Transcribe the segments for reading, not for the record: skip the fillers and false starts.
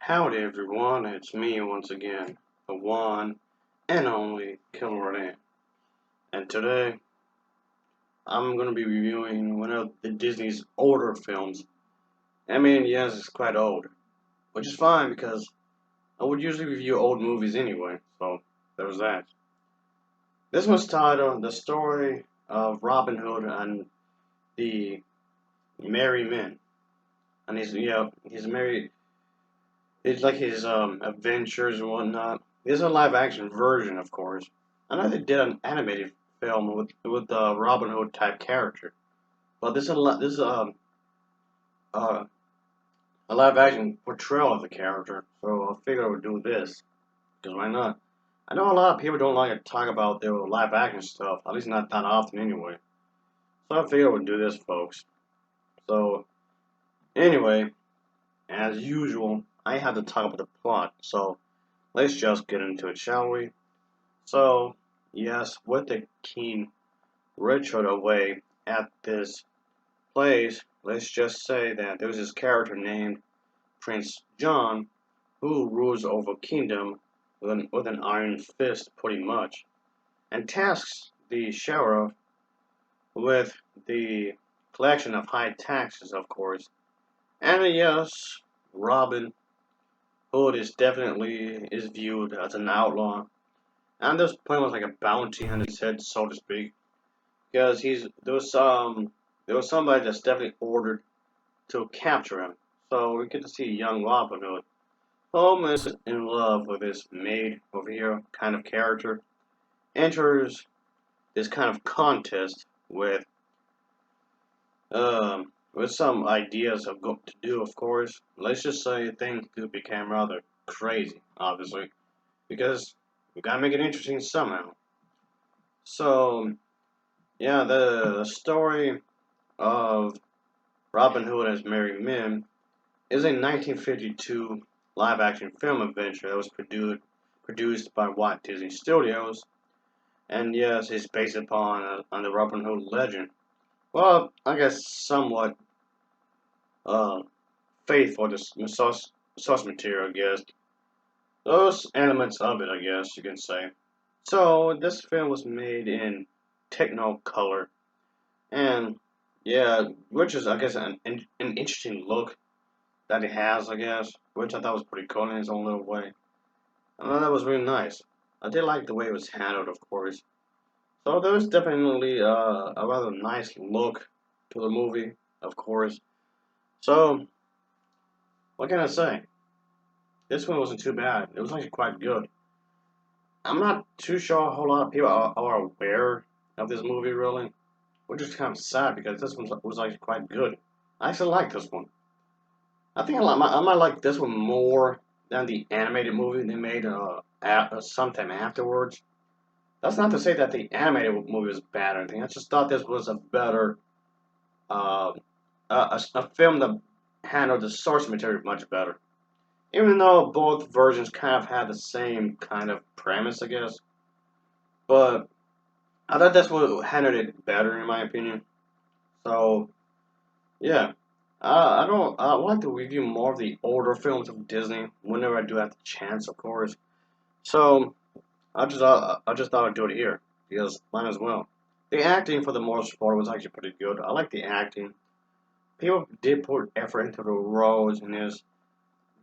Howdy everyone, it's me once again, the one and only Killer. And today, I'm gonna be reviewing one of the Disney's older films. I mean, yes, it's quite old, which is fine because I would usually review old movies anyway, so there's that. This one's titled The Story of Robin Hood and the Merry Men. And he's married. It's like his adventures and whatnot. There's a live action version, of course. I know they did an animated film with the Robin Hood type character, but this is uh, a live action portrayal of the character. So I figured I would do this because why not? I know a lot of people don't like to talk about their live action stuff, at least not that often anyway. So I figured I would do this, folks. So anyway, as usual, I have to talk about the plot. So let's just get into it, shall we? So, yes, with the King Richard away at this place, let's just say that there's this character named Prince John who rules over kingdom with an iron fist, pretty much, and tasks the sheriff with the collection of high taxes, of course. And yes, Robin Hood is viewed as an outlaw, and there's pretty much like a bounty on his head, so to speak. Because there was somebody that's definitely ordered to capture him. So we get to see young Robin Hood, almost in love with this maid over here kind of character, enters this kind of contest with some ideas of what to do. Of course, let's just say things could become rather crazy, obviously, because we gotta make it interesting somehow. So yeah, the story of Robin Hood as Merry Men is a 1952 live-action film adventure that was produced by Walt Disney Studios, and yes, it's based on the Robin Hood legend. Well, I guess somewhat uh, faithful to source material, I guess. Those elements of it, I guess you can say. So this film was made in Technicolor, and yeah, which is I guess an interesting look that it has, I guess, which I thought was pretty cool in its own little way. I thought that was really nice. I did like the way it was handled, of course. So there was definitely a rather nice look to the movie, of course. So what can I say? This one wasn't too bad. It was actually quite good. I'm not too sure a whole lot of people are aware of this movie, really, which is kind of sad because this one was actually quite good. I actually like this one. I think I might like this one more than the animated movie they made sometime afterwards. That's not to say that the animated movie was bad or anything. I just thought this was a better uh, a film that handled the source material much better. Even though both versions kind of had the same kind of premise, I guess. But I thought this one handled it better, in my opinion. So yeah, I don't. I would like to review more of the older films of Disney whenever I do have the chance, of course. So I just thought I'd do it here because might as well. The acting for the most part was actually pretty good. I like the acting. People did put effort into the roles and this.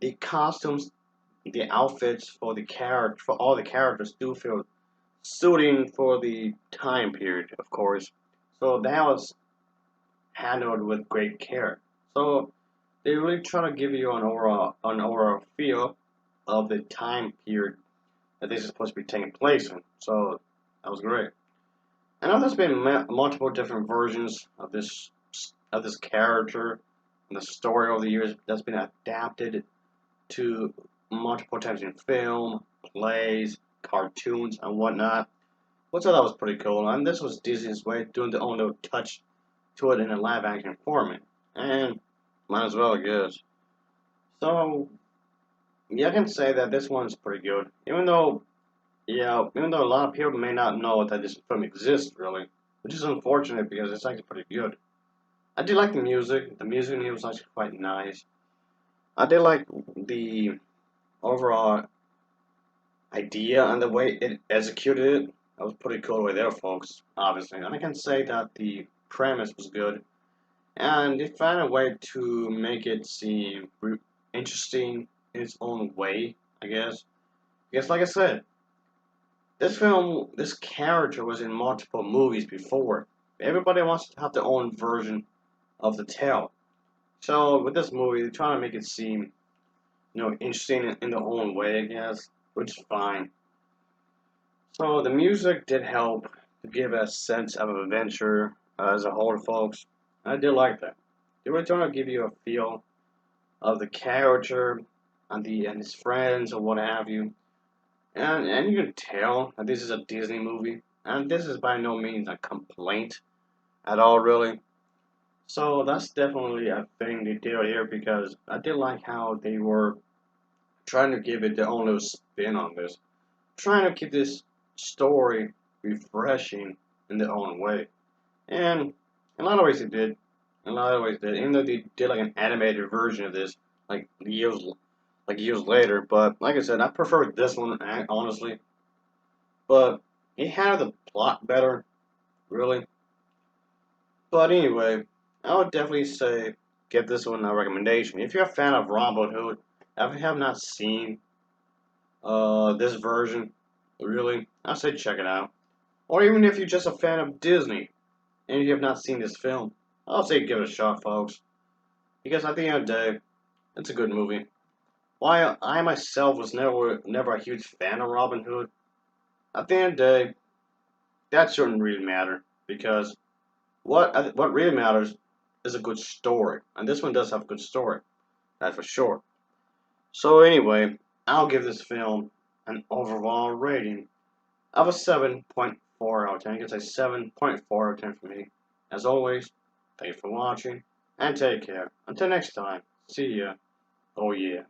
The costumes, the outfits for all the characters do feel suiting for the time period, of course. So that was handled with great care. So they really try to give you an overall feel of the time period that this is supposed to be taking place in. So that was great. I know there's been multiple different versions of this character and the story over the years that's been adapted to multiple times in film, plays, cartoons, and whatnot. Which I thought was pretty cool. And this was Disney's way of doing their own little touch to it in a live action format. And might as well, I guess. So yeah, I can say that this one's pretty good. Even though a lot of people may not know that this film exists really, which is unfortunate because it's actually pretty good. I did like the music. The music in here was actually quite nice. I did like the overall idea and the way it executed it, that was pretty cool way there, folks. Obviously, and I can say that the premise was good, and they found a way to make it seem interesting in its own way. I guess. Because, like I said, this character was in multiple movies before. Everybody wants to have their own version of the tale. So with this movie, they're trying to make it seem, interesting in their own way, I guess, which is fine. So the music did help to give a sense of adventure as a whole, folks. I did like that. They were trying to give you a feel of the character and his friends or what have you, and you can tell that this is a Disney movie, and this is by no means a complaint at all, really. So that's definitely a thing they did here because I did like how they were trying to give it their own little spin on this, trying to keep this story refreshing in their own way. And in a lot of ways they did. In a lot of ways they did. Even though they did like an animated version of this, like years later. But like I said, I prefer this one honestly. But it had the plot better, really. But anyway, I would definitely say give this one a recommendation. If you're a fan of Robin Hood, if you have not seen this version, really, I say check it out. Or even if you're just a fan of Disney and you have not seen this film, I'll say give it a shot, folks. Because at the end of the day, it's a good movie. While I myself was never a huge fan of Robin Hood, at the end of the day, that shouldn't really matter because what really matters is a good story, and this one does have a good story, that's for sure. So anyway, I'll give this film an overall rating of a 7.4 out of 10. I guess a 7.4 out of 10 for me. As always, thanks for watching, and take care. Until next time, see ya. Oh yeah.